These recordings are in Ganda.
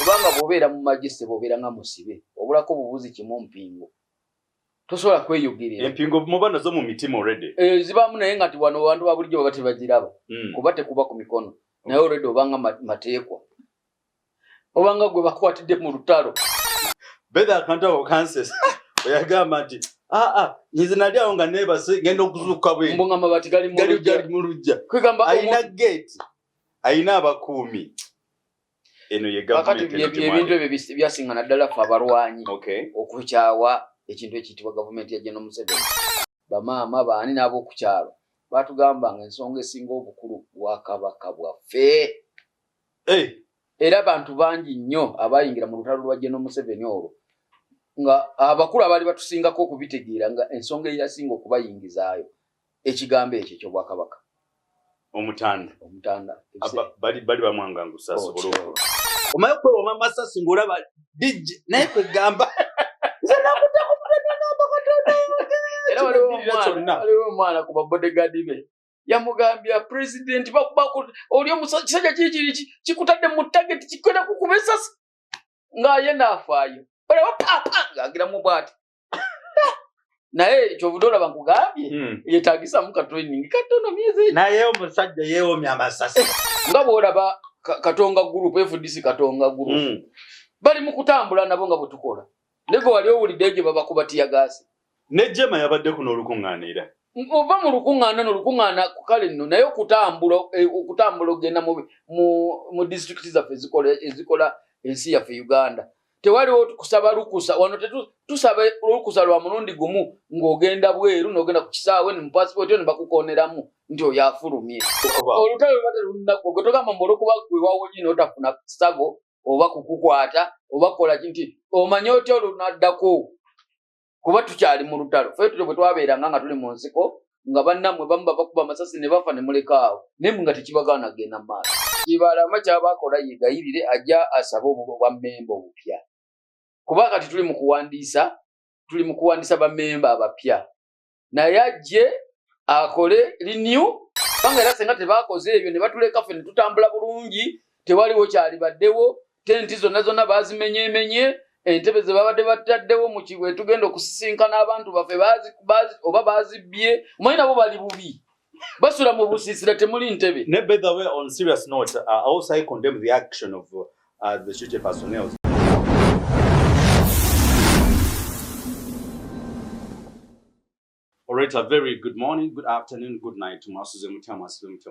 kubanga bobeera mu magiste bobeera nga musibe obulako bubuzi kimu mpingo tosobola kweyogirira empingo mubana zo mu mitima already zibamu naye nga wano abantu babulijjo baba tebagiraba kuba tekuba ku mikono naye already obanga mateekwa obanga gwe bakwatidde mu lutalo better account of cancers oyagamba nti nyize nali awo nga nebase ngenda okuzuuka bwe mbonga mabati gali mu lujja kwegamba ayina gate ayina abakuumi eno ye government ebintu ebyo byasingana ddala ffe abalwanyi okukyawa ekintu ekiyitibwa gavumenti ya General Museveni bamaama baani n'ab'okukyalo baatugamba nga ensonga esinga obukulu bwakabaka bwaffe era abantu bangi nnyo abayingira mu lutalo lwa General Museveni olwo nga abakulu abaali batusingako okubitegeera nga ensonga eyasinga okubayingizaayo ekigambo ekyo eky'obwakabaka omutanda bali bamwanga ngusasa bulungi omaye kwewoma masasi ng'olaba DJ naye kwegamba nze nakutako mugamba Katonda era waliwo omwana ku babodyguard be yamugambya president oli omusajja kikutadde mu target kikwenda kukuba esasi ng'aye naafaayo olaba papa ng'agiramu bw'ati naye kyovuddde olaba nkugambye yeetaagisamu ka training katono myezi naye omusajja yeewomya amasasi nga bw'olaba Katonga group FDC Katonga group bali mu kutambula nabo nga bwe tukola nego wali owulidde gye babakuba tiyagaasi ne Jema yabadde kuno olukuŋŋaanira ova mu lukuŋŋaana ku kale nno naye okutambula ogenda mu district zaffe ezikola ensi yaffe Uganda tewaliwo kusaba lukusa wano tusaba lukusa lwa mulundi gumu ng'ogenda bweru n'ogenda ku kisaawe ne mu passport yo ne bakukooneramu nti oyo afulumye olutalo lwaterunako gwe togamba mbolo kuba gwe wawonye n'otafuna sago oba kukukwata oba kukola kinti omanye otya olunaddako kuba tukyali mu lutalo ffe tutyo bwe twabeeranga nga tuli mu nsiko nga bannammwe bamu bakuba amasasi ne bafa ne mulekaawo naye nga tekibagaana genda mu maaso kibalama kyabaakola yegayirire ajja asabe obwammemba obupya kuba kati tuli mu kuwandiisa bammemba abapya naye ajje akole renew banga era senga tebaakoze ebyo ne batuleka ffe ne tutambula bulungi tewaliwo kyali baddewo tenti zonna baazimenyeemenye entebe ze babadde bataddewo mu kiwe tugenda okusisinkana abantu baffe oba baazibbye omanyi nabo bali bubi basula mu busiisira temuli ntebe ne by the way on serious note also I condemn the action of the security personnel. Alright, a very good morning, good afternoon, good night. Masuze mutamu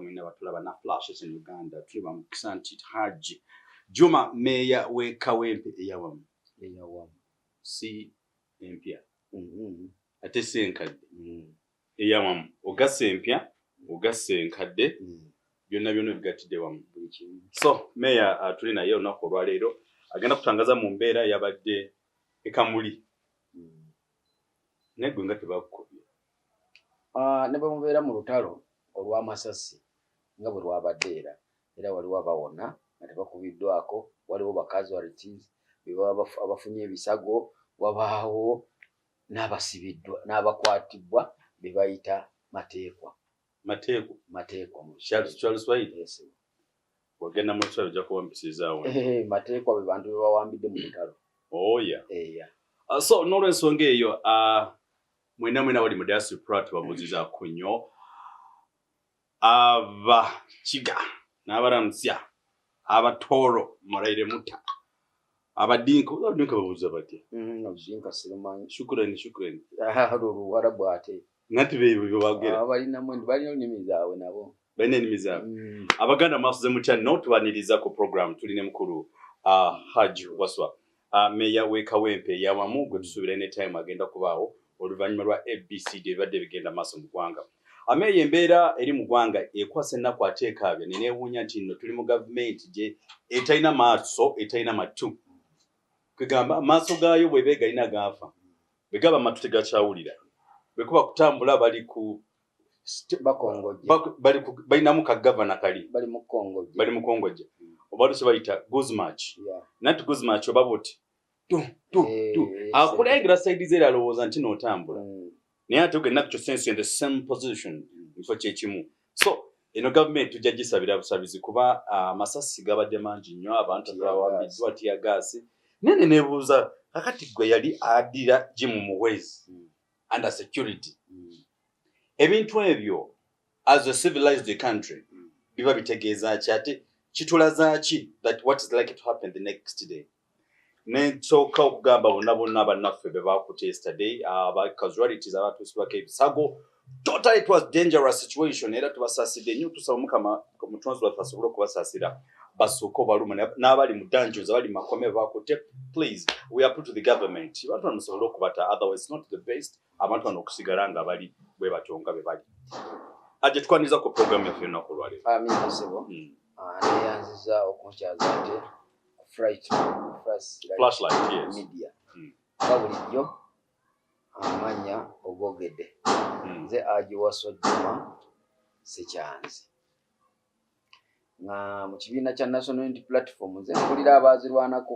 ine batulaba na flashes in Uganda. Tuliba mkusanti Haji Juma Meya we Kawempe eyawamu si empya ate senkadde eyawamu ogase empya ogase enkadde byonna bigatidde wamu. So Meya tuli naye olunaku olwaleero agenda kutangaza mu mbeera yabadde ekamuli negwe nga tebakukubye ne bwe mubeera mu lutalo olw'amasasi nga bwe lwabadde era waliwo abawona nga tebakubiddwako waliwo bacasualties abafunye ebisago wabaawo n'abasibiddwa n'abakwatibwa be bayita mateekwa mu Kiswahili wagenda mu Kiswahili ojja kuwambisizaawo mateekwa be bantu be bawambidde mu lutalo. So n'olw'ensonga eyo mwena wali mu diaspora tubabuuzizaako nnyo abakiga n'abalamusya abatooro mulaire muta abadinka babuuza batya abadinka sirumanyi shukrani oluwarabu ate ngati bebyo bagera balina ennimi zaabwe nabo balina ennimi zaabwe abaganda mwasuze mutya no tubaniriza ku program tuline mukulu Haji Waswa Meya we Kawempe yawamu gwe tusuubira ne time agenda kubaawo oluvannyuma lwa ABCD ebadde bigenda maaso mu ggwanga. Ameya embeera eri mu ggwanga ekwasa ennaku ateekaabya neneewuunya nti nno tuli mu gavumenti gye etalina maaso etalina matu kwegamba amaaso gaayo bwe beegalina gaafa bwe gaba matu tegakyawulira bwe kuba kutambula bali ku balinamu ka gavana kali bali mu kongojja oba lusi bayita guzmatch nati guzmatch oba buti akulayingira saidi ze alowooza nti n'otambula naye ate ogenda kyo sense in the same position kifo kyekimu. So eno government tujja gisabira busabizi kuba amasasi gabadde mangi nnyo abantu bawabiddwa tiya gaasi nene nebuuza kakati gwe yali adira Jim Muhwezi under security ebintu ebyo as a civilized country biba bitegeeza ki ate kitulaza ki that what is likely to happen the next day nensoka okugamba bonna bannaffe be bakutte yesterday casualties abatuusibwako ebisago totally it was dangerous situation era tubasaasidde nnyo tusaba Mukama mutonzi waffe asobole okubasaasira basooka obaluma n'abali mu dungeons abali mu makomera bakutte please we appeal to the government abantu bano musobole okubata otherwise not the best abantu bano okusigala nga bali bwe batonga be bali aje tukwaniriza ku program yaffe ennaku olwaleero amina sebo neyanziza okunkyaza nti flashlight yes media bulijjo amanya ogogedde nze agiwaswa Juma Sekyanzi nga mu kibiina kya National Unity Platform nze mpulira abaazirwanako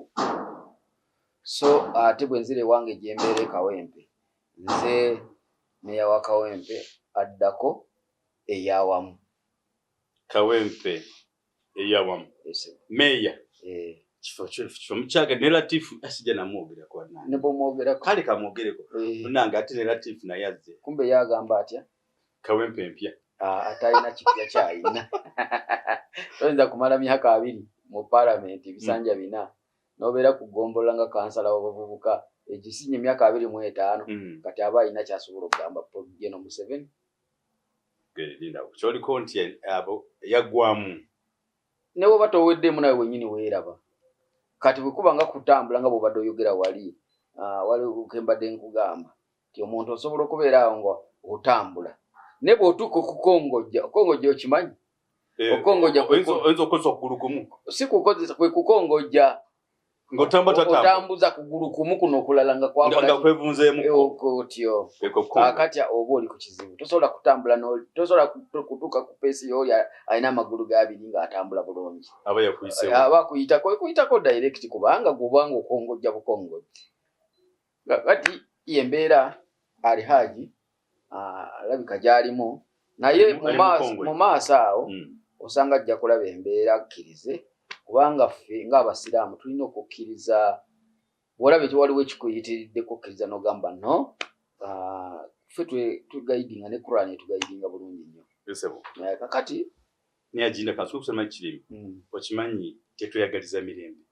so ate bwe nzire wange gyembeere Kawempe nze meya wa Kawempe addako eyawamu Kawempe eyawamu meya kifo mukyaga ne Latifu asijja namwogera kwa nani ne bomwogera kale kamwogereko nanga ate ne Latifu naye azze kumbe yagamba atya Kawempe mpya atalina kipya kyayina toyinza kumala myaka 2 mu parliament bisanja 4 nobeera kugombola nga kansala w'abavubuka egisinye myaka 25 kati aba alina kyasobola okugamba General Museveni linda kyoliko nti abo yagwamu ne bwoba toweddemu nawe wennyini weeraba kati bwekuba nga kutambula nga bwobadde oyogera wali ukembadde nkugamba ti omuntu osobola okubeera awo nga otambula ne bw'otuuka okukongojja okimanyi okukongojja oyinza okukozesa okugulu kumu si kukozesa kwe kukongojja otambuza kugulu kumu kuno okulala nga nga kwevunzeemu otyo akati oba oli ku kizibu tosobola kutambula tosobola kutuuka ku peesi y'oli alina amagulu g'abiri ng'atambula bulungi aba kuyitako direct kubanga gwobanga okongojja bukongojja kati yembeera ali Haji alabika gy'alimu naye mu maaso awo osanga ajja kulaba embeera akkirize kubanga ffe ng'abasiraamu tulina okukkiriza bw'olaba waliwo ekikuyitiridde kukkiriza n'ogamba no ffe tugayidinga ne Quran etugayidinga bulungi nnyo kakati niagenda kansobola okusoma ekirimu okimanyi tetweyagaliza mirembe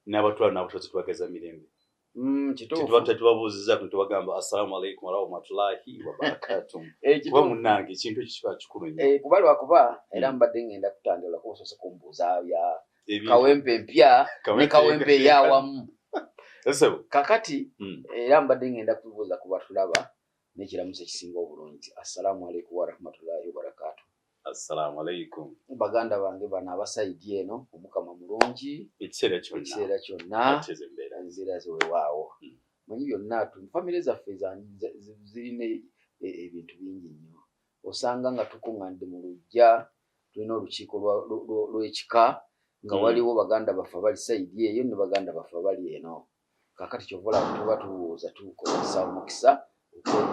n'abatwala n'abatwazi twagaliza mirembe tetubabuuziza tubagamba assalamu alaikum warahmatullahi wabarakatuh kuba munnange ekintu ekyo kiba kikulu nnyo kuba lwakuba era mbadde ngenda kutandika kusoose kumbuuza bya Kawempe mpya ne Kawempe eyawamu kakati era mbadde ngenda kubuuza ku batulaba n'ekiramuso ekisinga obulungi assalamu alaikum warahmatullahi wabarakatuh assalamu alaikum baganda bange bano abasaidi eno omukama mulungi ekiseera kyonna nzira ziwewaawo manyi byonna famire zaffe zirina ebintu bingi nnyo osanga nga tukuŋŋaanidde mu luggya tulina olukiiko lw'ekika nga waliwo baganda baffe abali saidi eyo ne baganda baffe abali eno kakati kyovola tuba tuwuuza tukozesa omukisa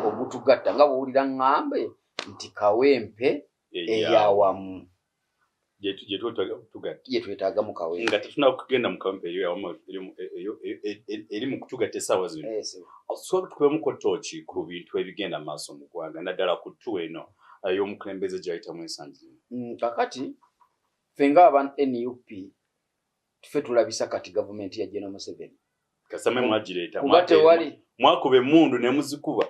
ogutugatta nga bwowulira ŋŋambe nti Kawempe eyawamu gye twetaaga mu Kawempe nga tetuna kugenda mu Kawempe eyawamu eri mu kutugatta essaawa zino sobola tukubemu tooki ku bintu ebigenda maaso mu ggwanga naddala ku ttu eno y'omukulembeze gy'ayitamu ensangi zino kakati ffe ng'aba NUP ffe tulabisa kati gavumenti ya General Museveni kasame mwagireeta kuba tewali mwakuba emmundu ne muzikuba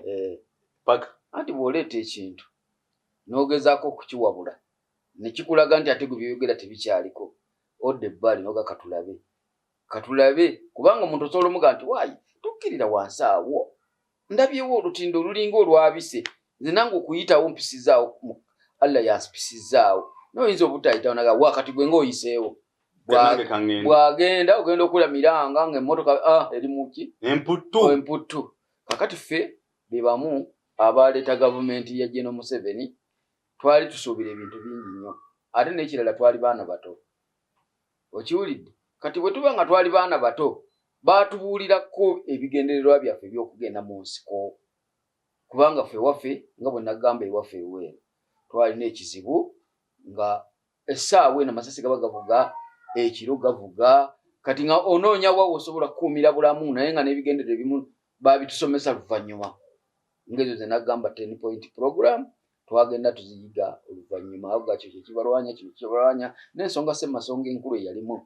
paka anti bw'oleeta ekintu n'ogezaako okukiwabula ne kikulaga nti ate gwe byeyogera tebikyaliko odda ebbali noga katulabe kubanga omuntu osobola omuga nti waayi tukkirira wansi awo ndabyewo olutindo olulinga olwabise nze nange okuyitawo mpisizaawo Allah yanspisizaawo noyinza obutayitawo naga wakati gwe ng'oyiseewo bw'agenda ogenda okulya miranga ng'emmotoka eri muki emputtu kakati ffe be bamu abaleeta gavumenti ya General Museveni twali tusuubira ebintu bingi nnyo ate n'ekirala twali baana bato okiwulidde kati bwe tuba nga twali baana bato baatubuulirako ebigendererwa byaffe by'okugenda mu nsiko kubanga ffe waffe nga bwe nagamba ewaffe eweero twalina ekizibu nga essaawa eno amasasi gaba gavuga ekiro gavuga kati nga onoonya wa osobola kukuumira bulamu naye nga n'ebigendere ebimu baabitusomesa luvannyuma ngezo ze nagamba 10-point program twagenda tuziyiga oluvannyuma awo gakyo kyekibalwanya kino kibalwanya n'ensonga ssemmasonga enkulu eyalimu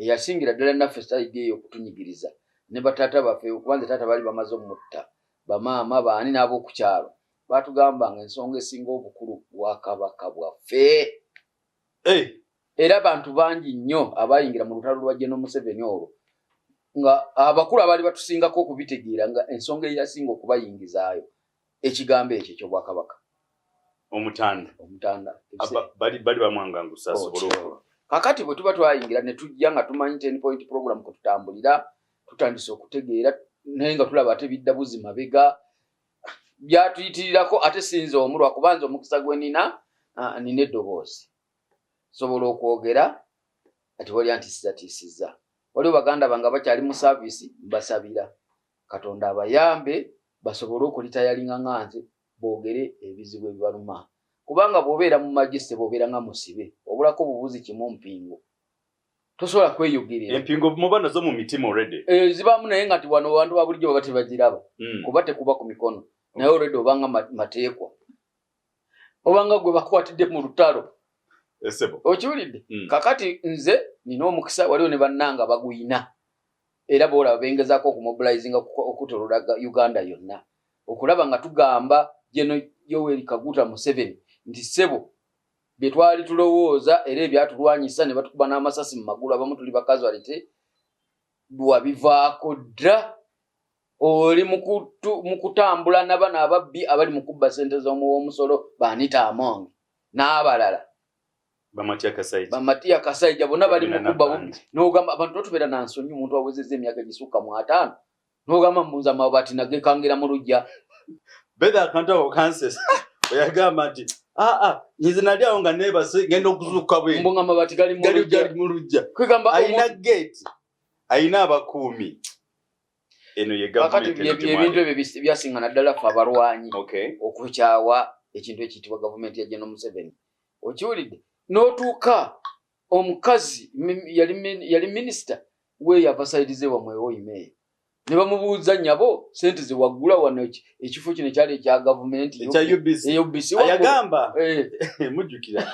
eyasingira ddala naffe sayidi eyo okutunyigiriza ne bataata baffe okubanza taata baali bamaze omutta bamaama baani n'ab'oku kyalo baatugambanga ensonga esinga obukulu bwakabaka bwaffe era abantu bangi nnyo abayingira mu lutalo lwa General Museveni olwo nga abakulu abaali batusingako okubitegeera nga ensonga eyasinga okubayingizaayo ekigambo ekyo eky'obwakabaka omutanda bali bamwangangusa asobole kakati bwe tuba twayingira ne tujja nga tumanyi 10-point program kwe tutambulira tutandise okutegeera naye nga tulaba ate bidda buzi mabega byatuyitirirako ate sinza omulwa kubanza omukisa gwe nina eddoboozi sobola okwogera ati wali antisiza waliwo baganda bange bakyali mu saavisi mbasabira Katonda abayambe basobole okulitayalinga nganze boogere ebizibu ebibaluma kubanga bw'obeera mu magiste bw'obeera nga musibe obulako bubuzi kimu mpingo tosobola kweyogerera empingo muba nazo mu mitima already zibamu naye nga ti wano abantu ba bulijjo baba tebagiraba kuba tekuba ku mikono naye already obanga mateekwa obanga gwe bakwatidde mu lutalo okiwulidde kakati nze nina omukisa waliwo ne bannanga baguyina era boolaba bengezaako okumobilizinga okutolola Uganda yonna okulaba nga tugamba General Yoweri Kaguta Museveni nti ssebo bye twali tulowooza era ebyatulwanyisa ne batukuba n'amasasi mu magulu abamu tuli bakazualite wabivaako dda oli mu kutambula n'abana ababbi abali mu kubba ssente z'omuwomusolo Anita Among n'abalala Bamatia Kasaija bonna bali mu kubba bubbi n'ogamba abantu tubeera na nsonyi omuntu awezezza emyaka gisukka mu 5 n'ogamba mbuuza amabati nagekangira mu lujja Beda akantu ako kansesi oyagamba nti nyize nali awo nga neebase ngenda okuzuuka bwe mbunga amabati gali mu lujja ayina gate ayina abakuumi eno ye gavumenti ebintu ebyo byasingana ddala ffe abalwanyi okukyawa ekintu ekiyitibwa gavumenti ya General Museveni okiwulidde n'otuuka omukazi yali minisita we yavasayidize wamwe oyimeeyo ne bamubuuza nyabo sente ze waggula wano ekifo kino kyali ekya gavumenti UBC yagamba mujjukira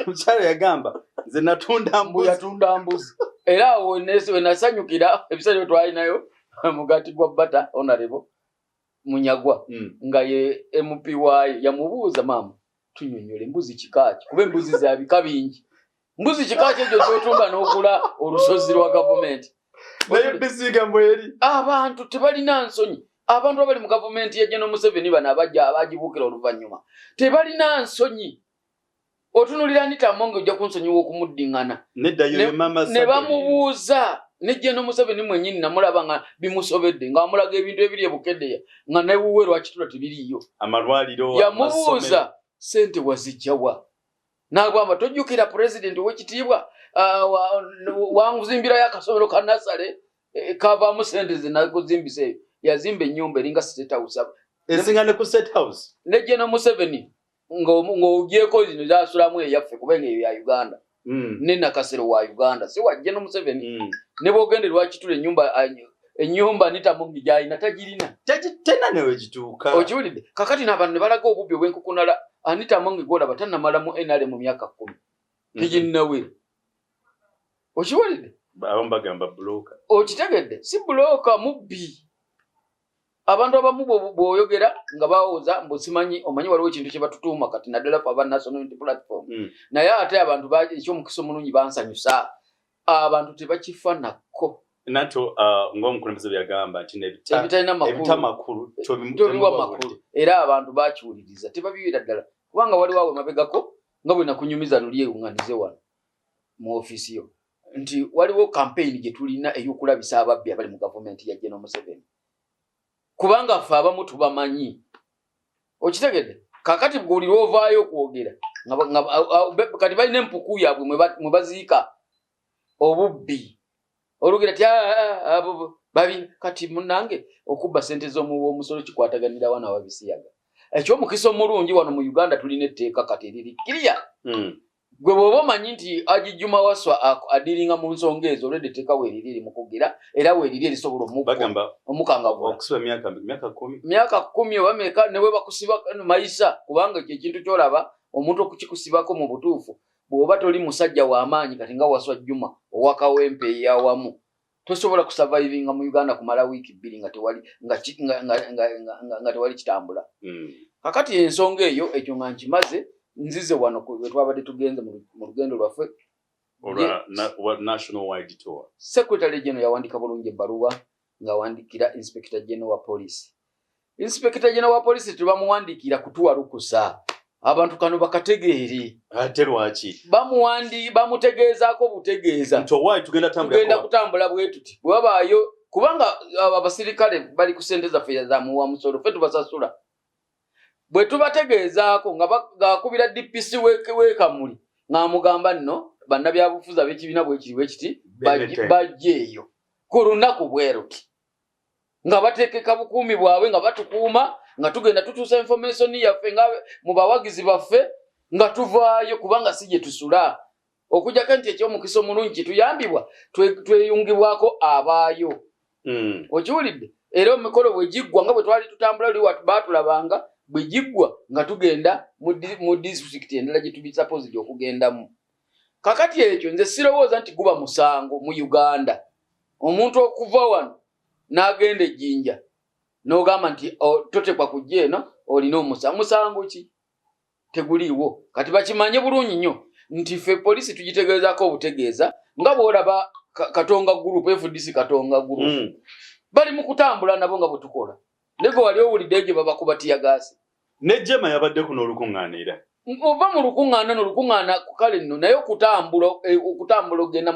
mukyala yagamba nze natunda mbuzi era awo we nasanyukira ebiseera bye twalinayo mugati gwa bata honorable Munyagwa nga ye MP waayo yamubuuza maama tunyonyole mbuzi kikaaki kuba embuzi za bika bingi mbuzi kikaaki ekyo kyotunda n'ogula olusozi lwa gavumenti naye bisiga mbweri abantu tebalina nsonyi abantu abali mu gavumenti ya General Museveni bano abajja abagibuukira oluvannyuma tebalina nsonyi otunulira Anita Among ojja kunsonyiwa okumuddingana ne bamubuuza ne General Museveni mwennyini namulaba nga bimusobedde ng'amulaga ebintu ebiri ebukeddeya nga newuwe lwaki tula tebiriiyo amalwaliro yamubuuza sente wazijjawa n'agamba tojjukira pulezidenti ow'ekitiibwa wanguzimbirayo akasomero ka nasale kavaamu sente zenakuzimbisa eyo yazimba ennyumba eringa State House esingane ku State House ne General Museveni ng'ogyeko zino zasulamu eyaffe kubenga eyo ya Uganda ne nakasero wa Uganda si wa General Museveni ne bwogende lwaki tula ennyumba Anita Among gy'alina tagirina tena newe gituuka okiwulidde kakati n'abantu ne balaga obubbi obw'enkukunala Anita Among gwolaba tannamala mu NRM mu myaka 10 teginnawera okiwulidde bagamba bulooka okitegedde si bulooka mubbi abantu abamu bw'oyogera nga bawooza mbosimanyi omanyi waliwo ekintu kye batutuuma kati naddala fe aba National Unity Platform naye ate abantu ekyomukisa omulungi bansanyusa abantu tebakifa nakko nato ng'omukulembeze byagamba nti ebitalina makulu tobiwa makulu era abantu bakiwuliriza tebabiwira ddala kubanga waliwo awe mabegako nga bwe nakunyumiza luli ewuŋŋanize wano mu ofiisi yo nti waliwo campaign gye tulina ey'okulabisa ababbi abali mu gavumenti ya General Museveni kubanga ffe abamu tubamanyi okitegedde kakati bw'olira ovaayo okwogera kati balina empuku yaabwe mwe baziika obubbi olugira ti babi kati munange okubba sente z'omuwomusolo kikwataganira wana wabisiyaga ekyomukisa omulungi wano mu Uganda tulina etteeka kati eriri kiriya gwe bwoba omanyi nti Juma Waswa adiringa mu nsonga ezo olwedde teka weeriri mu kugira era weeriri erisobola omukangavula myaka 10 oba meka ne bwe bakusiba mayisa kubanga ekyo ekintu kyolaba omuntu okukikusibako mu butuufu bw'oba toli musajja w'amaanyi kati nga Waswa Juma owakawempe eyawamu tosobola kusurvivinga mu Uganda kumala wiiki 2 nga tewali kitambula. Kakati ensonga eyo ekyo nga nkimaze nzize wano ku twabadde tugenze mu lugendo lwaffe national wide tour. Secretary General yawandika bulungi ebbaluwa nga wandikira Inspector General wa Police. Inspector General wa Police tubamuwandikira kutuwa lukusa abantu kano bakategeere ate lwaki bamutegeezaako butegeeza nto why tugenda kutambula bwe tuti bwabaayo kubanga abasirikale bali ku sente zaffe za muwa musolo ffe tubasasula bwe tubategeezaako nga akubira DPC weekamuli ng'amugamba nno bannabyabufuzi ab'ekibiina bwe kiti bajjeeyo ku lunaku bwe ruti nga bateekeka bukuumi bwabwe nga batukuuma nga tugenda tutuusa information yaffe nga mu bawagizi baffe nga tuvaayo kubanga si gye tusula okujjako nti eky'omukisa omulungi kituyambibwa tweyungibwako abaayo. Okiwulidde era omukolo bwe giggwa nga bwe twali tutambula oli baatulabanga bwe giggwa nga tugenda mu district endala gye tubisapozidi okugendamu. Kakati ekyo nze sirowooza nti guba musango mu Uganda omuntu okuva wano n'agenda ejjinja n'ogamba nti totekwa kujja eno olina musango ki teguliiwo. Kati bakimanye bulungi nnyo nti ffe poliisi tugitegeezaako obutegeeza nga bw'olaba Katonga group FDC Katonga group bali mu kutambula nabo nga bwe tukola nego wali owulidde gye babakuba tiyagaasi ne Jema yabadde kuno olukuŋŋaanira ova mu lukuŋŋaana kale nno naye okutambula ogenda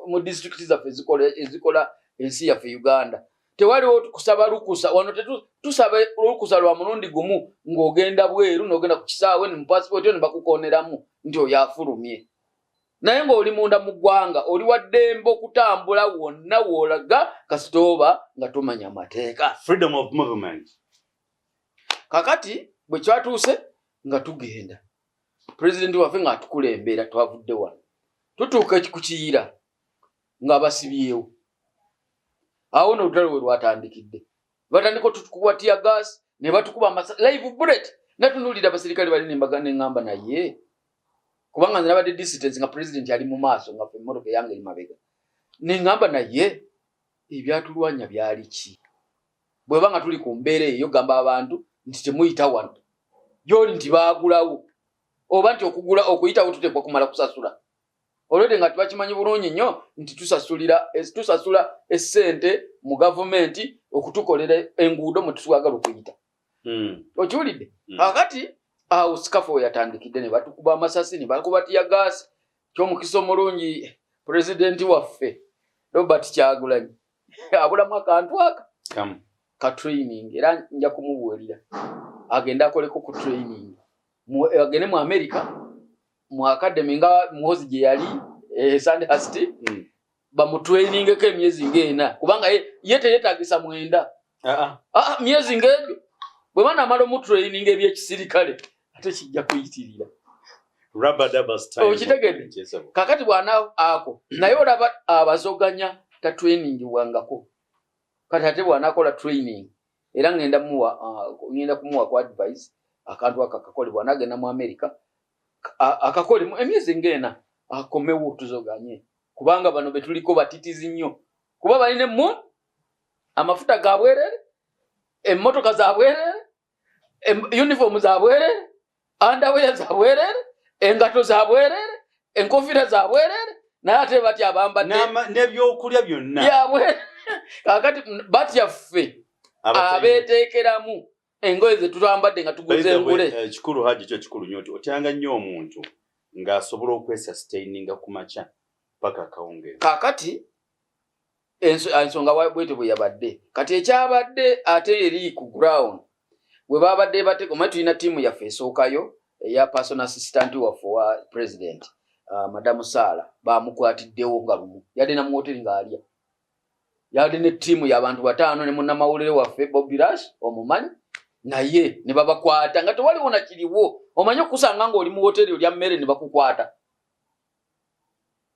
mu district zaffe ezikola ensi yaffe Uganda tewaliwo kusaba lukusa wano tusaba lukusa lwa mulundi gumu ng'ogenda bweru n'ogenda ku kisaawe ne mu passport ne bakukooneramu nti oyo afulumye naye ng'oli munda mu ggwanga oli waddembe okutambula wonna w'olaga kasitooba nga tomanya mateeka. Freedom of movement. Kakati bwe kyatuuse nga tugenda pulezidenti waffe ng'atukulembera twavudde wano tutuuka ku Kiyira nga basibyewo awo n'olutalo we lwatandikidde batandika tukuba tiyagaasi ne batukuba live bullet natunuulira abasirikale bali nembaga neŋŋamba naye kubanga nze nabadde distance nga president ali mu maaso nga ffe emmotoka yange eri mabega neŋŋamba naye ebyatulwanya byali ki bwe banga tuli ku mbeera eyo gamba abantu nti temuyita wano gy'oli nti baagulawo oba nti okuyitawo tutekwa kumala kusasula olwedde nga tubakimanyi bulungi nnyo nti tusasula essente mu gavumenti okutukolera enguudo mwe tutwagala okuyita. Okiwulidde? Kakati awo sikafu yatandikidde ne batukuba amasasi ne bakuba tiyagaasi ky'omukisa omulungi pulezidenti waffe Robert Kyagulanyi abulamu akantu aka ka training era nja kumubuulira agenda akoleko ku training agende mu America mu academy nga muhozi gye yali Sandhurst bamutrainingeko emyezi ng'ena kubanga ye teyeetagisa mwenda myezi ng'egyo bwe banaamala omutraining ebyekisirikale ate kijja kuyitirira okitegedde. Kakati bwana ako naye olaba abazoganya tatrainingibwangako kati ate bwanaakola training era ngenda kumuwa ku advice akantu akakakole bwanaagenda mu America akakole emyezi ng'ena akomewo tuzoganye kubanga bano betuliko batitizi nnyo kuba balina amafuta ga bwerere emmotoka za bwerere uniform za bwerere underwear za bwerere engato za bwerere enkofira za bwerere naye ate bati abambadde n'ebyokulya byonna yabwe kakati batyaffe abeeteekeramu engoye ze tutambadde nga tuguze engule. Kikulu Haji kyo kikulu nnyo otyanga nnyo omuntu ng'asobola okwesustaininga ku makya paka akawungeezi. Kakati ensonga bwete bwe yabadde kati ekyabadde ate eri ku ground bwe babadde omanyi tulina ttiimu yaffe esookayo eya personal assistant waffe wa president Madamu Sala bamukwatiddewo nga lumu yadde na mu hoteri ng'alya yadde ne ttiimu y'abantu 5 ne munnamawulire waffe Bobby Rush omumanyi naye ne babakwata nga tewali wona kiriwo omanye okusanga nga oli mu hoteli olya mmere ne bakukwata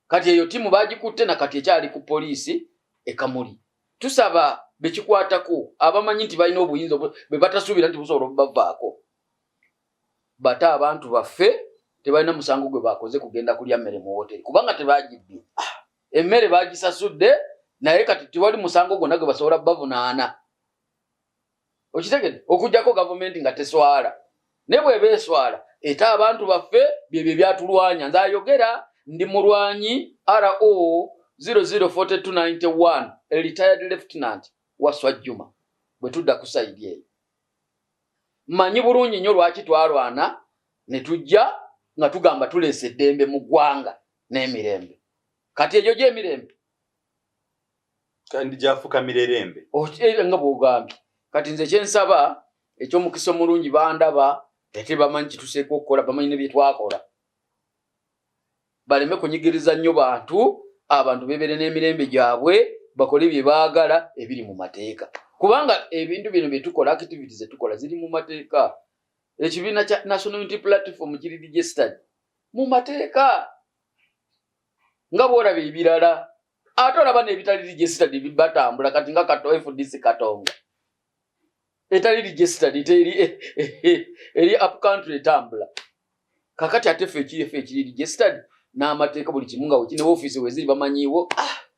kati eyo timu bagikutte na kati ekyali ku poliisi ekamuli tusaba bekikwatako abamanyi nti balina obuyinza be batasuubira nti busobola obubavaako bata abantu baffe tebalina musango gwe bakoze kugenda kulya mmere mu hoteli kubanga tebagibbye emmere bagisasudde naye kati tewali musango gwonna gwe basobola bavunaana okitegedde okujjako gavumenti nga teswala ne bwe beeswala eta abantu baffe byebyo byatulwanya nze ayogera ndi mulwanyi RO 004291 a retired lieutenant Waswa Juma bwe tudda ku side eyo manyi bulungi nnyo lwaki twalwana ne tujja nga tugamba tuleese eddembe mu ggwanga n'emirembe kati egyo gy'emirembe kandi gyafuka mirerembe nga bw'ogambye kati nze kyensaba eky'omukisa omulungi bandaba ate bamanyi kituseeka okukola bamanyi ne bye twakola baleme kunyigiriza nnyo abantu beebere n'emirembe gyabwe bakole bye baagala ebiri mu mateeka kubanga ebintu bino bye tukola activities zetukola ziri mu mateeka ekibiina kya National Unity Platform kiri registered mu mateeka nga bw'olaba ebirala ate olaba n'ebitali registered bibatambula kati nga FDC Katonga etali registered eri up country etambula kakati ate ffe ekiri registered n'amateeka buli kimu nga wekine ofiisi weziri bamanyiiwo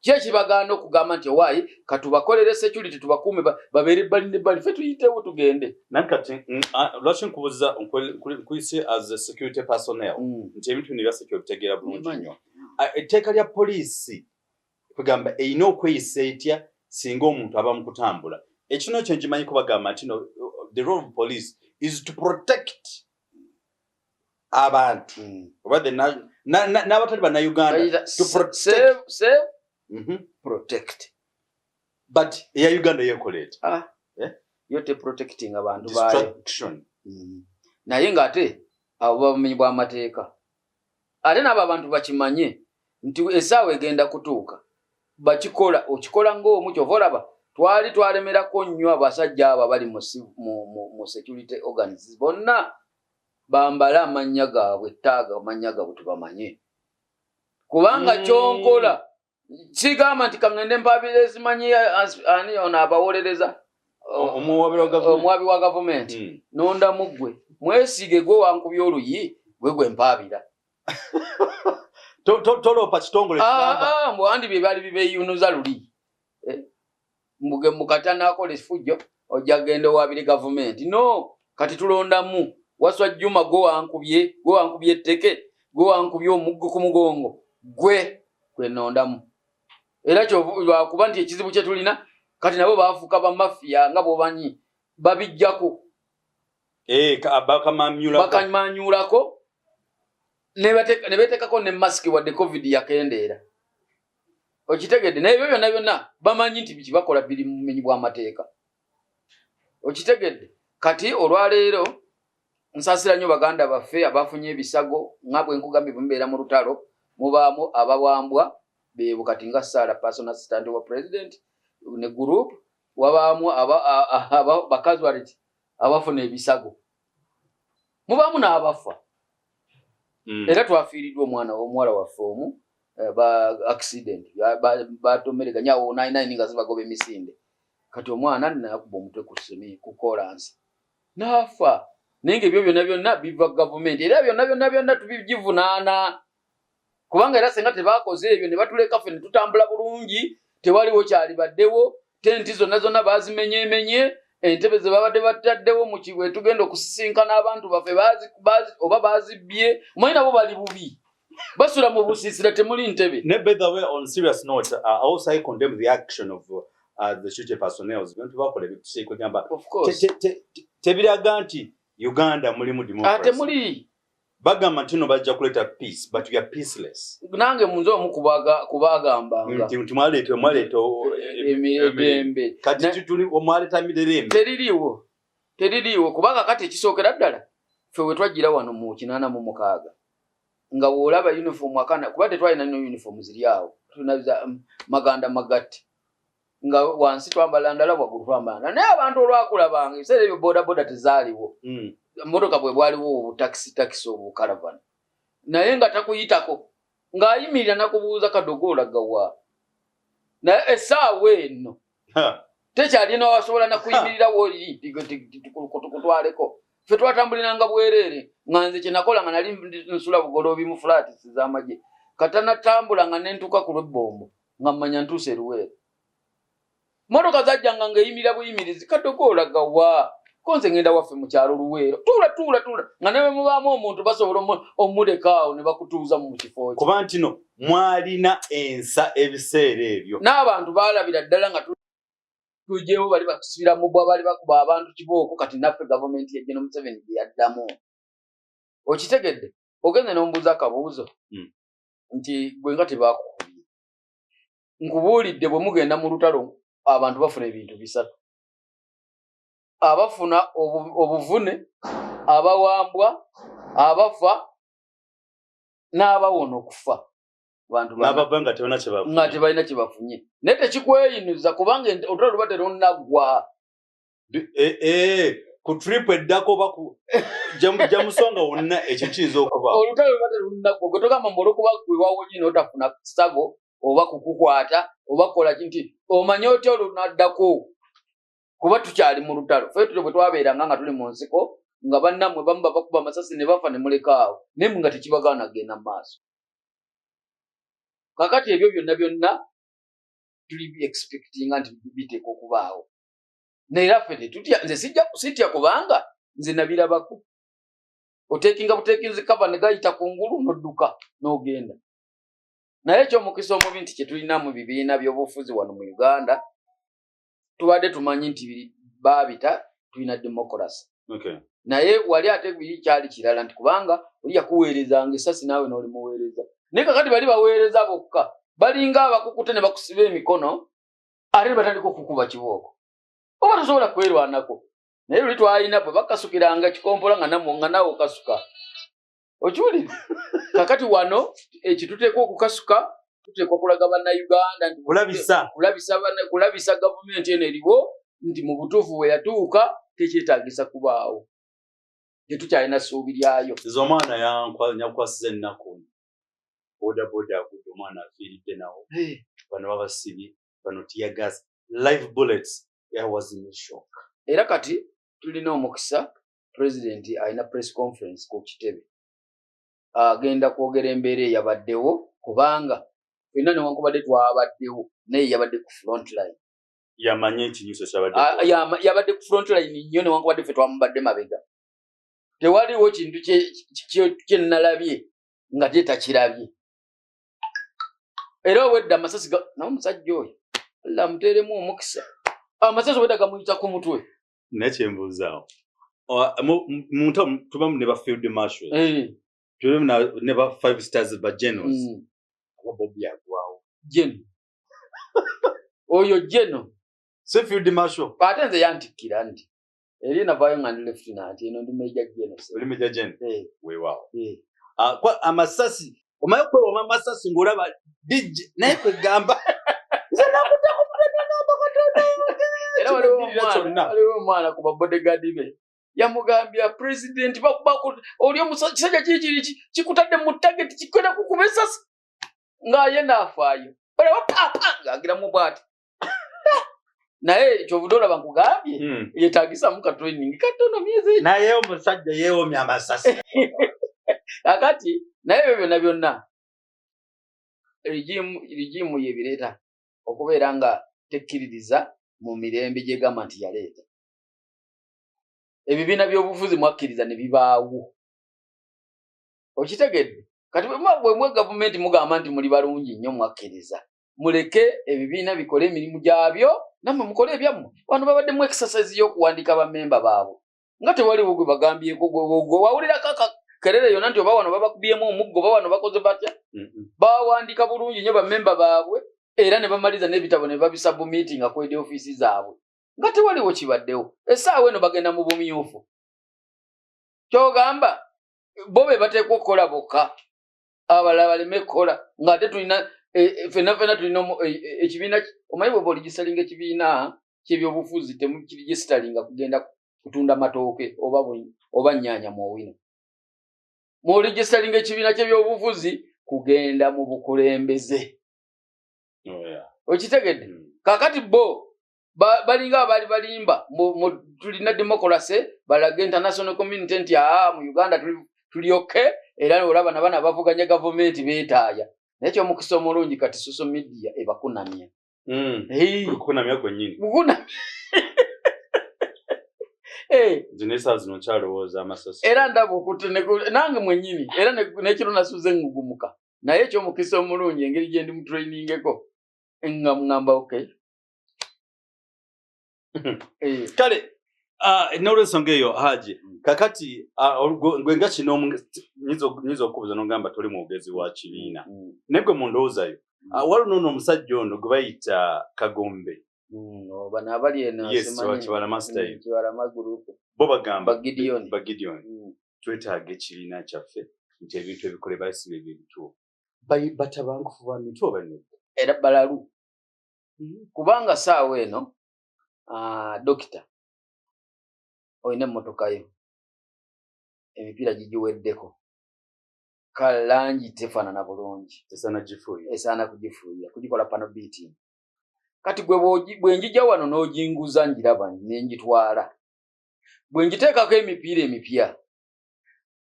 kye kibagaana okugamba nti owaayi katubakolere security tubakuume babeere balinde bali ffe tuyiteewo tugende nakati lwaki nkubuuza nkuyise as a security personnel nti ebintu bino byaseke obitegeera bulungi nnyo etteeka lya poliisi kugamba erina okweyisa etya singa omuntu aba mu kutambula ekino kyo nkimanyi kubagamba nti the role of police is to protect abantu oba n'abatali bannayuganda to save protect but eya uganda yekoleeta yo teprotecting abantu baayo naye ng'ate abo bamenyi bw'amateeka ate n'abo abantu bakimanye nti essaawa egenda kutuuka bakikola okikola ng'omu kyova olaba twali twalemerako nnyo abasajja abo abali mu security organs bonna bambale amannya gaabwe ettaaga amannya gaabwe tubamanye kubanga kyonkola sigamba nti kaŋŋende mpaabire zimanyi ani ono abawolereza omuwabi wa gavumenti nondamu ggwe mwesige gwe wankubya oluyi gwe mpaabira tolopa kitongole mbu andi bye byali bibeyunuza luli mukati anaakola effujjo ojja kgenda owabire gavumenti no kati tulondamu Waswa Juma gwe wankubye etteke gwe wankubye omuggo ku mugongo gwe nondamu era lwakuba nti ekizibu kye tulina kati nabo baafuuka bamafiya nga bw'obanyi babijjako bakamanyulako ne betekako ne masiki wadde covid yakendeera okitegedde naye ebyo byonna bamanyi nti biki bakola biri mu bumenyi bw'amateeka okitegedde kati olwaleero nsaasira nnyo baganda baffe abafunye ebisago nga bwe nkugambye bwemubeera mu lutalo mubaamu abawambwa beebo kati nga Sarah personal assistant wa president ne group wabaamu bacasualty abafuna ebisago mubaamu n'abafa era twafiiriddwa omwana w'omuwala waffe omu accident batomeraganya 99 nga zibagoba emisinde kati omwana nakuba omutwe ku kolansi n'afa naye ng'ebyo byonna biva gavumenti era byonna tubigivunaana kubanga era senga tebakoze ebyo ne batuleka ffe ne tutambula bulungi tewaliwo kyali baddewo tenti zonna bazimenyemenye entebe ze babadde bataddewo mu kiwe tugenda okusisinkana abantu baffe oba bazibbye omanyi nabo bali bubi basula mu busiisira temuli ntebe by the way on serious note also I condemn the action of the security personnel bintu bakola ebituseeko gamba tebiraga nti Uganda mulimu democracy temuli bagamba nti no bajja kuleeta peace but we are peaceless nange munze omu kubagambanga nti mwaleeta emirembe kati tuli omwaleeta mirembe teririiwo kubanga kati ekisookera ddala ffe we twajjira wano mu 86 nga bw'olaba uniform akana kuba tetwalina nno uniform ziri awo tulina maganda magatti nga wansi twambala ndala waggulu twambala naye abantu olwakulabanga ebiseera ebyo bodaboda tezaaliwo emmotoka bwe bwaliwo obutakisi obukaravani naye nga takuyitako ng'ayimirira nakubuuza kadogola gawa naye essaawa eno tekyalina wasobola nakuyimirirawo oli tukutwaleko ffe twatambuliranga bwereere nga nze kyenakola nga nali nsula bugoloobi mu fulaatisi z'amagye katanatambula nga nentuuka ku lw'ebbombo nga mmanya ntuuse Luweero motoka zajjanga ng'eyimirira buyimirizi kadogola gawa ko nze ngenda waffe mu kyalo Luweero tuula nga nawe mubaamu omuntu basobola omulekaawo ne bakutuuza mu kifo kuba nti no mwalina ensa ebiseera ebyo n'abantu baalabira ddala nga tujjewo bali bakusibira mu bwa bali bakuba abantu kibooko kati naffe gavumenti ya General Museveni gye yaddamu okitegedde ogenze n'ombuuza akabuuzo nti gwe nga tebaakukubye nkubuulidde bwe mugenda mu lutalo abantu bafuna ebintu bisatu abafuna obuvune abawambwa abafa n'abawona okufa bantu n'abava nga tebalina kye bafunye naye tekikweyinuza kubanga olutalo luba terunnagwa ku trip eddako jamusonga wonna ekyo kiyinza okuba olutalo luba terunnagwa gwe togamba mbu olwokuba gwe wawonye n'otafuna sago oba kukukwata oba kola kinti omanye otya olunaddako kuba tukyali mu lutalo ffe tutyo bwe twabeeranga nga tuli mu nsiko nga bannammwe bamu bakuba amasasi ne bafa ne mulekaawo naye nga tekibagaana genda mu maaso kakati ebyo byonna tuli expectinga nti biteeka okubaawo naye ffe tetutya nze sitya kubanga nze nabirabako oteekinga buteekinzi kava ne gayita kungulu n'odduka n'ogenda naye ekyomukisa omubi nti kyetulina mu bibiina by'obufuzi wano mu Uganda tubadde tumanyi nti baabita tulina demokrasi naye wali ate kyali kirala nti kubanga oli yakuweerezanga essasi naawe n'olimuweereza naye kakati bali baweereza bokka balinga abakukute ne bakusiba emikono ate ne batandika okukuba kibooko oba tosobola kwerwanako naye luli twalina bwe bakasukiranga kikompola nga naawe okasuka okiwulire kakati wano ekituteekwa okukasuka tuteekwa kulaga bannayuganda nti kulabisa gavumenti eno eriwo nti mu butuufu bwe yatuuka tekyetaagisa kubaawo tetukyalina ssuubi lyayo omwana yankwasiza ennaku bodaboda agudde omwana afiiridde nawo bano babasibye bano teargas live bullets was in shock era kati tulina omukisa president alina press conference ku kitebe agenda kwogera embeera eyabaddewo kubanga fenna newankubadde twabaddewo naye yabadde ku front line yamanye ekinyiso kyabadde yabadde ku front line nnyo newankubadde ffe twamubadde mabega tewaliwo kintu kyenalabye nga tetakirabye era owedda amasasi nawe omusajja oyo alla muteeremu omukisa amasasi owedda gamuyita ku mutwe nekyembuuzaawo tubamu ne ba field marshals tulimu ne ba 5 stars ba generals ababobi agwawo jeno oyo jeno si field marshal ate nze yantikkira nti eri navaayo nga ndi lieutenant eno ndi major general oli major general weewaawo kwa amasasi omaye kwewoma amasasi ng'olaba DJ naye kwegamba nze nakutako muganagamba katono waliwo omwana ku babodyguard be yamugambya president oli omusajja kikutadde mu target kikwenda kukuba essasi ng'aye naafaayo olaba papa ng'agiramu bw'ati naye kyovudde olaba nkugambye yetaagisamu ka training katono myezi naye omusajja yeewomya amasasi kakati naye ebyo byonna byonna rigimu yebireeta okubeera nga tekkiririza mu mirembe gyegamba nti yaleeta ebibiina by'obufuzi mwakkiriza ne bibaawo okitegedde kati bwemwe gavumenti mugamba nti muli balungi nnyo mwakkiriza muleke ebibiina bikole emirimu gyabyo nammwe mukole ebyammwe wano babadde mu exercise y'okuwandiika bammemba baabwe nga tewaliwo gwe bagambyeko gwe wawulirako akakerere yonna nti oba wano babakubyemu omuggo oba wano bakoze batya bawandiika bulungi nnyo bammemba baabwe era ne bamaliza n'ebitabo ne babisabumiitinga ku edi ofiisi zaabwe nga tewaliwo kibaddewo essaawa eno bagenda mu bumyufu kyogamba bo be bateekwa okukola bokka abalala baleme kukola ng'ate tulina fena tulino ekibiina omanyi bwe boligisalinga ekibiina kyebyobufuzi temukirigisitalinga kugenda kutunda matooke oba nnyanya mu wino. Muligisitalinga ekibiina kyebyobufuzi kugenda mu bukulembeze. Okitegedde? Kakati bo balinga abali balimba tulina democracy balaga international community nti mu Uganda tulioke era olaba nabana bavuganya government beetaaya. Nekyo mukisa omulungi kati social media ebakunamya. Kunamya gwennyini. Zinesa zino kyalowooza amasasi. Era ndaba okutte nange mwennyini era nekiro nasuze ngugumuka. Naye ekyo mukisa omulungi engeri gye ndi mu trainingeko nga mugamba okay. Kale n'olwensonga eyo Haji kakati gwenga kino nyizo okubuza n'ogamba toli mwogezi wa kibiina negwe mu ndowoozayo waliwo omusajja ono gwe bayita Kagombe bano abali eno Kibalama style Kibalama group bo bagamba Gideon twetaaga ekibiina kyaffe nti ebintu ebikolebwa si bituufu batabangufu ba mitwe bane era balalu kubanga saawa eno dokita oyina emmotoka yo emipiira gigiweddeko kalangi tefaanana bulungi esaana kugifuuyira kugikola pano beating kati bwe njija wano n'oginguza njiraba n'engitwala bwe njiteekako emipiira emipya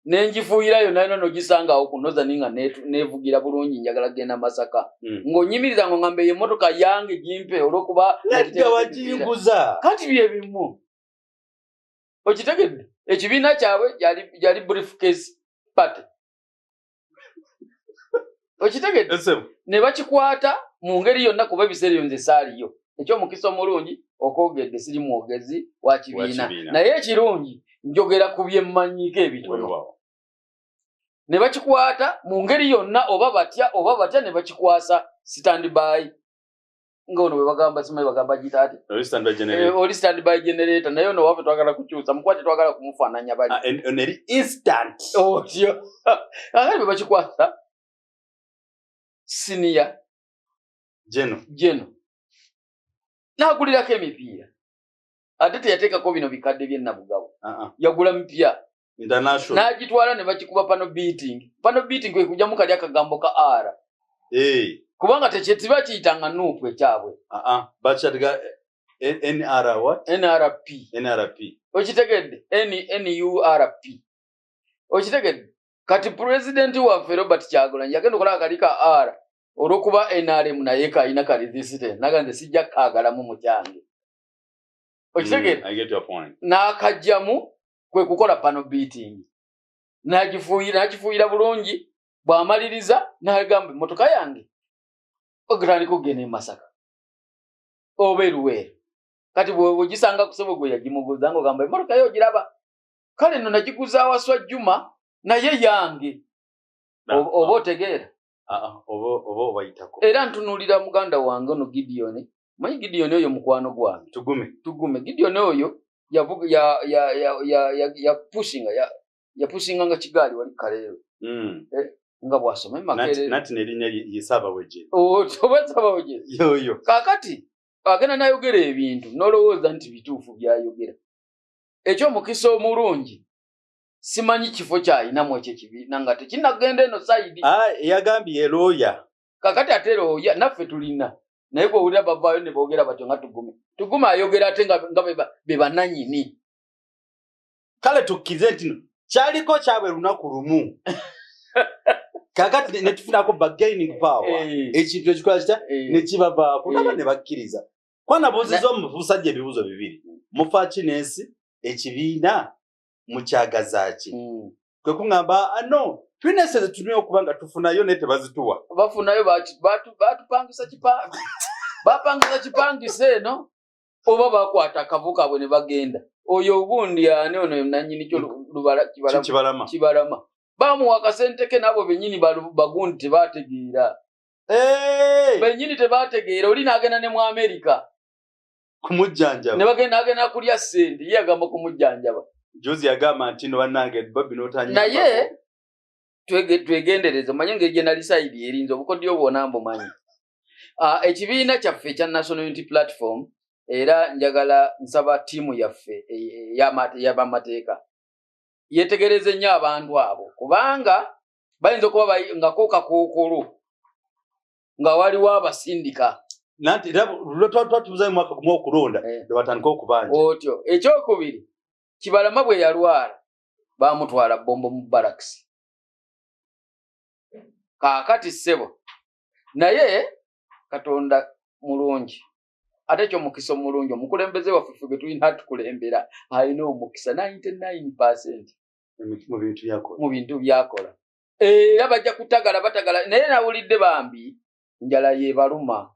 n'engifuuyirayo nayo n'ogisangawo kunoza ninga neevugira bulungi njagala genda Masaka ng'onyimiriza ngo ngambe emmotoka yange gimpe olw'okuba waginguza kati bye bimu okitegedde ekibiina kyabwe yali briefcase party okitegedde ne bakikwata mu ngeri yonna kuba ebiseera ebyo nze saaliyo ekyomukisa omulungi okwogedde siri mwogezi wa kibiina naye ekirungi njogera ku bye mmanyiiko ebitono ne bakikwata mu ngeri yonna oba batya ne bakikwasa standby ngono bwe bagamba simanyi bagamba gitaati oli standby generator naye ono waffe twagala kukyusa mukwate twagala kumufaananya bali eri instant otyo akali bwe bakikwasa senior geno n'agulirako emipiira ate teyateekako bino bikadde by'ennabugabo yagula mipya n'agitwala ne bakikuba pano beating kwe kujjamu kali akagambo ka R kubanga tekyetiba kiyitanga nuupu ekyabwe NRP okitegedde NURP okitegedde kati pulezidenti waffe Robert Kyagulanyi yagenda okulaba kali ka R olw'okuba NRM naye kayina kali dissident naga nze sijja kaagalamu mu kyange okitegedde n'akajjamu kwe kukola pano beating n'akifuuyira bulungi bw'amaliriza n'agamba emmotoka yange ogirani kugenda e Masaka oba eruweero kati bwegisanga kusebo gwe yagimubuuza ng'ogamba emmotoka yo ogiraba kale nno nagiguza waswa Juma naye yange oba otegeera oba obayitako era ntunuulira muganda wange ono Gideon manyi Gideon oyo mukwano gwange tugume Gideon oyo yapushinga nga kigaali wali kaleero nga bwasoma makerere nati nerinya yisaba weje obasaba weje yoyo kakati agenda nayogera ebintu nolowooza nti bituufu byayogera ekyomukisa omulungi simanyi kifo kyayinamu ekyo ekibiina nga tekinagenda eno saidi yagambye looya kakati ate looya naffe tulina naye bwowulira bavaayo ne boogera batyo nga tugume ayogera ate nga be bannannyini kale tukkize nti kyaliko kyabwe lunaku lumu kakati netufunako bargaining power ekintu ekikola kitya nekibavaako naba ne bakkiriza kwanabuuziza omusajja ebibuuzo bibiri mufa kinensi ekibiina mukyagazaaki kwe kuŋŋamba no twinensi ezitunira okuba nga tufunayo naye tebazituwa bafunayo batupangisa bapangisa kipangisa eno oba bakwata akavu kaabwe ne bagenda oyo obundi ani ono nanyini kyo Kibalama bamuwa akasente ke nabo bennyini bagundi tebategeera bennyini tebategeera oli n'agenda ne mu Amerika kumujjanjaba ne bagenda agenda kulya ssente ye agamba kumujjanjaba Jozi yagamba nti no bannange babbi n'otanya naye twegendereze manye ngeri gye side erinze obukodyo bwonna mbumanyi. Ekibiina kyaffe ekya National Unity Platform era njagala nsaba ttiimu yaffe y'abamateeka yetegereze nnyo abantu abo kubanga bayinza okuba nga kookulu nga waliwo abasindika nanti twatubuzayo mwaka gumu okulonda batandika okubanja otyo. Ekyokubiri Kibalama bwe yalwala bamutwala bombo mu barracks. Kaakati ssebo naye Katonda mulungi ate kyo mukisa omulungi omukulembeze waffe ffe gwe tulina tukulembera alina omukisa 99% mu bintu byakola era bajja kutagala batagala naye nawulidde bambi njala yebaluma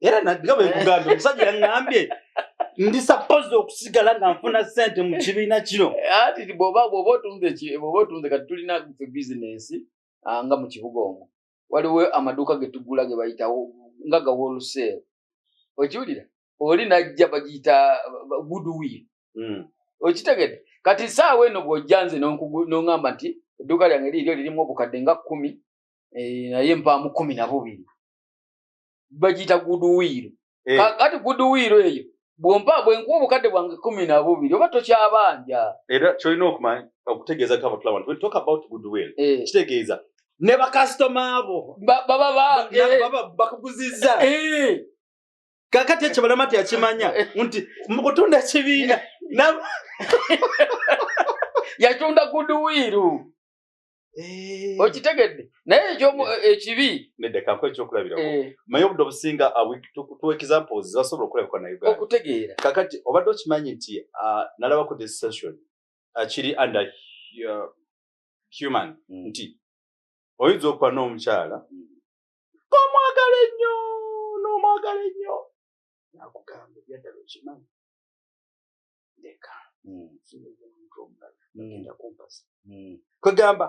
era nga bwe nkugambye omusajja yaŋŋambye ndi suppose okusigala nga nfuna ssente mu kibiina kino ati bw'oba otunze kati tulina business nga mu kibuga omwo waliwo amaduuka ge tugula ge bayitawo nga ga wholesale okiwulira oli najja bagiyita goodwill okitegedde kati saawa eno bw'ojjanze n'oŋŋamba nti edduuka lyange liiryo lirimu obukadde nga 10 naye mpaamu 12 bagiyita goodwill. Kati goodwill eyo bwenkuwa obukadde bwange 12 oba tokyabanja. Era kyolina okumanya okutegeeza kabatula when talk about goodwill kitegeeza ne bakasitoma abo baba bakuguzizza kakati Ekibalama yakimanya nti mu kutunda kibiina yatunda goodwill okitegedde naye ekibi nedeka ekyokulabirako maye obudde obusinga two examples zasobola okulabikwa na Uganda okutegeera kakati obadde okimanyi nti nalabako this session kiri under human nti oyinza okuba n'omukyala omwagala ennyo n'omwagala ennyo nakugamba ebyadala okimanyi leka ngenda kumpasa kwegamba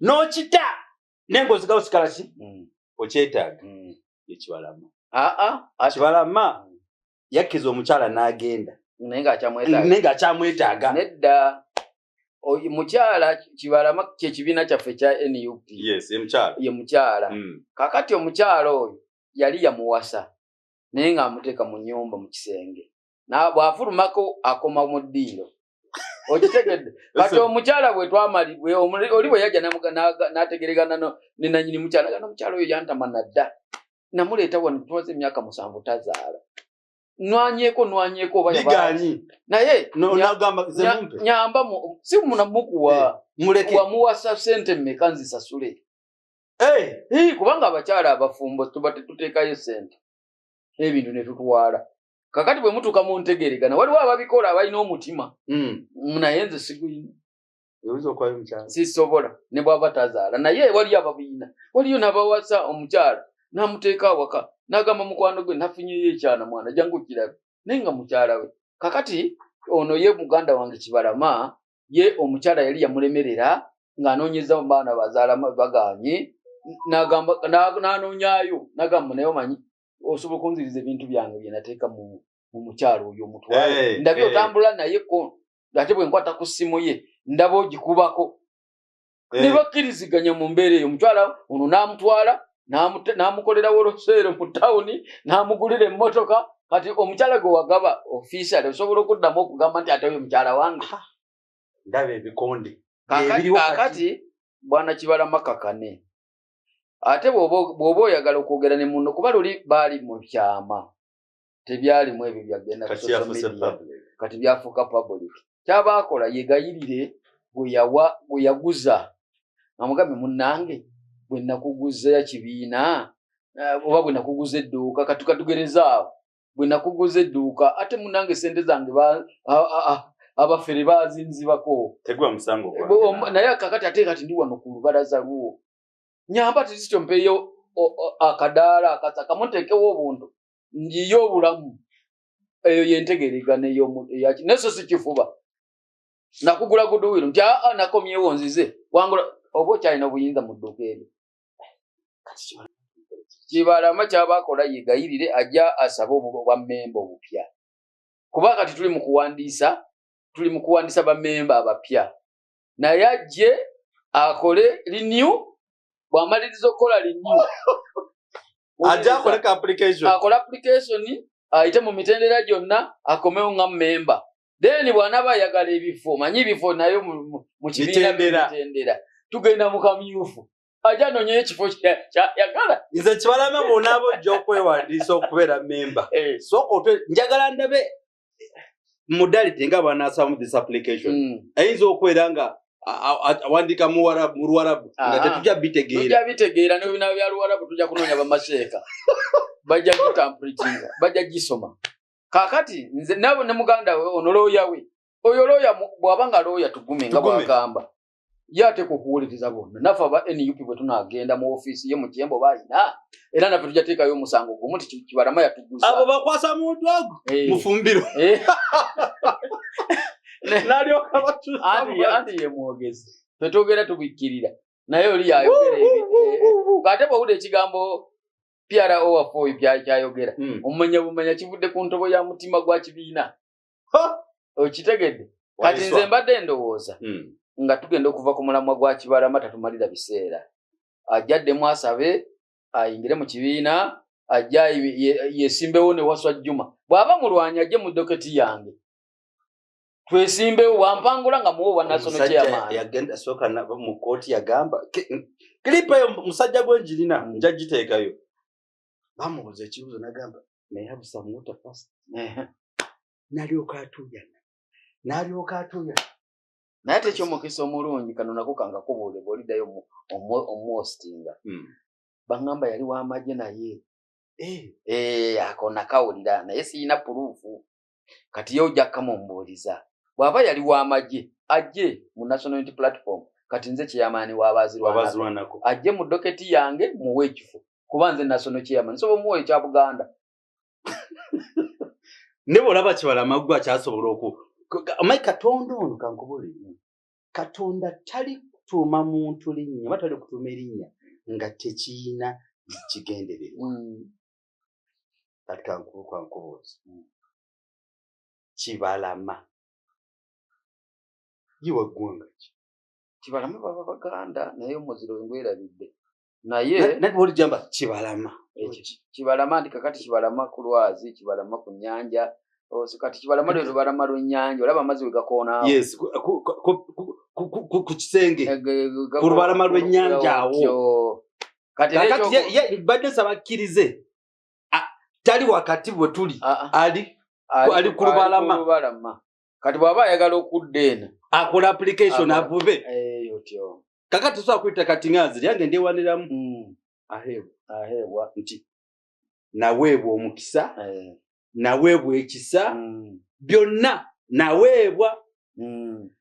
n'okita n'engozigawo sikalaki okyetaaga Ekibalama Kibalama yakkiza omukyala n'agenda naye ng'akyamwetaaga nedda mukyala Kibalama kyekibiina kyaffe kya NUP ye mukyala kakati omukyala oyo yali yamuwasa naye ng'amuteeka mu nnyumba mu kisenge bw'afulumako akoma mu ddiiro okitegedde kati omukyala bwe twamalibwe oli bwe yajja n'ategeregana ne nannyini mukyala gano omukyala oyo yantama nadda namuleeta wano tumaze emyaka 7 tazaala nwanyeeko oba biganyi naye n'agamba nyamba si munamukuwa wamuwasa ssente mmeka nzisasule kubanga abakyala abafumbo tuba tetuteekayo ssente ebintu ne tutwala kakati bwe mutuuka mu ntegeregana waliwo ababikola abalina omutima naye nze siguyina sisobola ne bw'aba tazaala naye waliyo ababiina waliyo n'abawasa omukyala n'amuteeka awaka n'agamba mukwano gwe nafunyeyo ekyana mwana jangu kirabe naye nga mukyala we kakati ono ye muganda wange Kibalama ye omukyala yali yamulemerera ng'anoonyeza mu baana bazaala baganye n'anoonyaayo n'agamba naye omanyi osobola okunziriza ebintu byange bye nateeka mu mukyalo oyo omutwale ndabye otambula naye ko ate bwe nkwata ku ssimu ye ndaba ogikubako ne bakkiriziganya mu mbeera eyo omukyala ono n'amutwala n'amukolera woloseero mu tawuni n'amugulira emmotoka kati omukyala gwe wagaba official osobola okuddamu okugamba nti ate oyo mukyala wange ndaba ebikonde kakati bwana Kibalama kakane ate bw'oba oyagala okwogera ne munno kuba luli baali mu kyama tebyalimu ebyo byagenda ku social media kati byafuuka public kyabaakola yegayirire bwe yaguza amugambe munnange bwe nakuguza kibiina oba bwe nakuguza edduuka katugerezaawo bwe nakuguza edduuka ate munnange sente zange abafere bazinzibako tegwa musango naye kakati ate kati ndi wano ku lubalaza lwo nyamba tisito mpeyo akadaala akasaka muntekewo obuntu njiyo obulamu eyo yentegerigana neso si kifuba nakugula goodwill nti nakomyewo nzize wangula oba okyalina obuyinza mu dduuka eryo Kibalama kyabaakola yegayirire ajja asaba obwammemba obupya kuba kati tuli mu kuwandiisa bammemba abapya naye ajje akole renew bwamaliriza okukola renew aja akole application akola application ayite mu mitendera gyonna akomewo nga member then bwanaba ayagala ebifo manyi ebifo nayo mu kibiina mitendera tugenda mu kamyufu aja nonye ekifo yagala nze kibalama bonaabo gy'okwewandiisa okubeera member soko njagala ndabe modality nga banaasaba mu this application ayinza okwera nga awandika mu Luwarabu nga tetujja bitegeera n'ebinaabyo bya Luwarabu tujja kunoonya bamasheeka bajja kutampulitinga bajja gisoma kaakati nze nabo ne muganda we ono looya we oyo looya bw'abanga looya tugume nga bwagamba yate kukuwuliriza bonna nafe aba NUP bwe tunaagenda mu ofiisi ye mu Kyembo bayina era naffe tujja teekayo omusango gumu nti Kibalama yatuguza abo bakwasa muntu ogo mufumbiro nalyoka batusa anti ye mwogezi twetwogera tubikkirira naye oli yayogera ate bwawulira ekigambo PRO waffe kyayogera omumanya bumanya kivudde ku ntobo ya mutima gwa kibiina okitegedde kati nze mbadde ndowooza nga tugenda okuva ku mulamwa gwa Kibalama tatumalira biseera ajjaddemu asabe ayingire mu kibiina ajja yesimbewo ne Waswa Juma bw'aba mulwanya ajje mu doketi yange twesimbewo wampangula nga muwo national chairman yagenda soka mu kooti yagamba klipa yo musajja gwenjirina nja giteekayo bamubuza ekibuzo nagamba may have some water first nalyoka atuya naye tekyomukisa omulungi kano nako kanga kubuule bw'oliddayo omuhostinga bangamba yali w'amagye naye ako nakawulira naye siyina puruufu kati ye ojja kamumbuuliza bw'aba yali w'amagye ajje mu national unity platform kati nze chairman w'abazirwanako ajje mu doketi yange muwe ekifo kuba nze national chairman nsobola muwe ekya Buganda ne bw'olaba Kibalama gwa kyasobola amayi Katonda ono kankubulira Katonda tali kutuuma muntu linnya oba tali kutuuma erinnya nga tekiyina kigendererwa kati kankubuuza Kibalama yiwa ggwanga ki Kibalama baba Baganda naye omuziro ngwerabidde naye nati jamba Kibalama ndi kakati Kibalama ku Lwazi Kibalama ku Nnyanja kati Kibalama lwe lubalama lw'ennyanja olaba amazzi we gakoonaawo yes ku kisenge ku lubalama lw'ennyanja awo kakati ye badde sabakkirize tali wakati bwe tuli ali ku lubalama kati bw'aba ayagala okudda eno akola application avube otyo kakati tusobola kuyita kati nganzi lyange ndyewaniramu aheebwa nti naweebwa omukisa naweebwa ekisa byonna naweebwa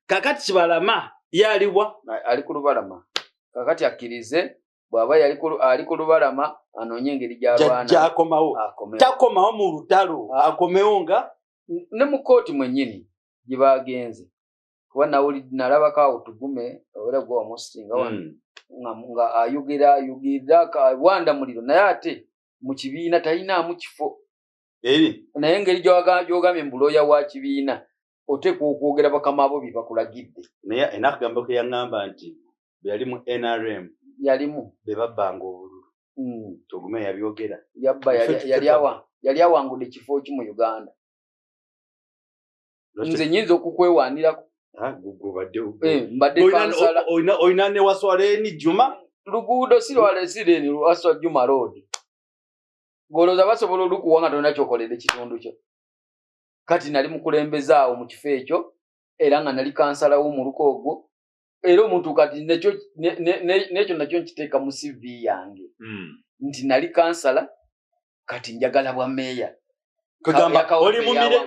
kakati Kibalama yaliwa ali ku lubalama kakati akkirize bw'aba ali ku lubalama anoonye engeri gy'akomawo takomawo mu lutalo akomewo nga ne mu kooti mwennyini gye baagenze kuba nalabako awo tugume era gwe wamusinga nga ayogera wanda muliro naye ate mu kibiina talinaamu kifo naye engeri gy'ogambye mbulooya wa kibiina oteekwa okwogera bakama abo bye bakulagidde naye enakagambo ke yaŋŋamba nti bwe yali mu NRM yalimu be babbanga obululu tugume yabyogera yabba yali awangudde ekifo ki mu Uganda nze nyinza okukwewaanirako mbadde kansala oyina ne Waswaleni Juma luguudo sirwalesireni Waswa Juma road golooza basobola olukuwa nga tolina kyokolera ekitundu kyo kati nali mukulembeza awo mu kifo ekyo era nga nali kansala w'omuluko ogwo era omuntu kati nekyo nakyo nkiteeka mu CV yange nti nali kansala kati njagala bwa meeya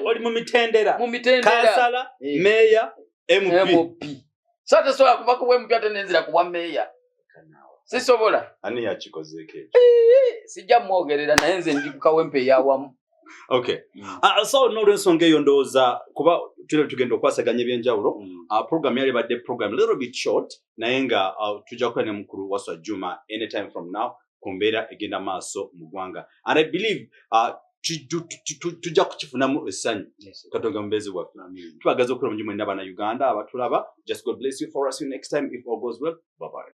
oli mu mitendera kansala meeya MP sate sobola kuva ku MP ate nenzira ku bwa meeya sisobola ani yakikozeeko sijja mwogerera naye nze ndi ku kawempe eyawamu okay so n'olwensonga eyo ndowooza kuba tugenda okwasaganya ebyenjawulo program yali badde program little bit short naye nga tujja kukola ne mukulu Waswa Juma anytime from now ku mbeera egenda maaso mu ggwanga and I believe tujja kukifunamu essanyu katonga mubezi waffe tubagaza okukola omulimu n'abaana Uganda abatulaba. Just God bless you for us. See you next time if all goes well. Bye bye.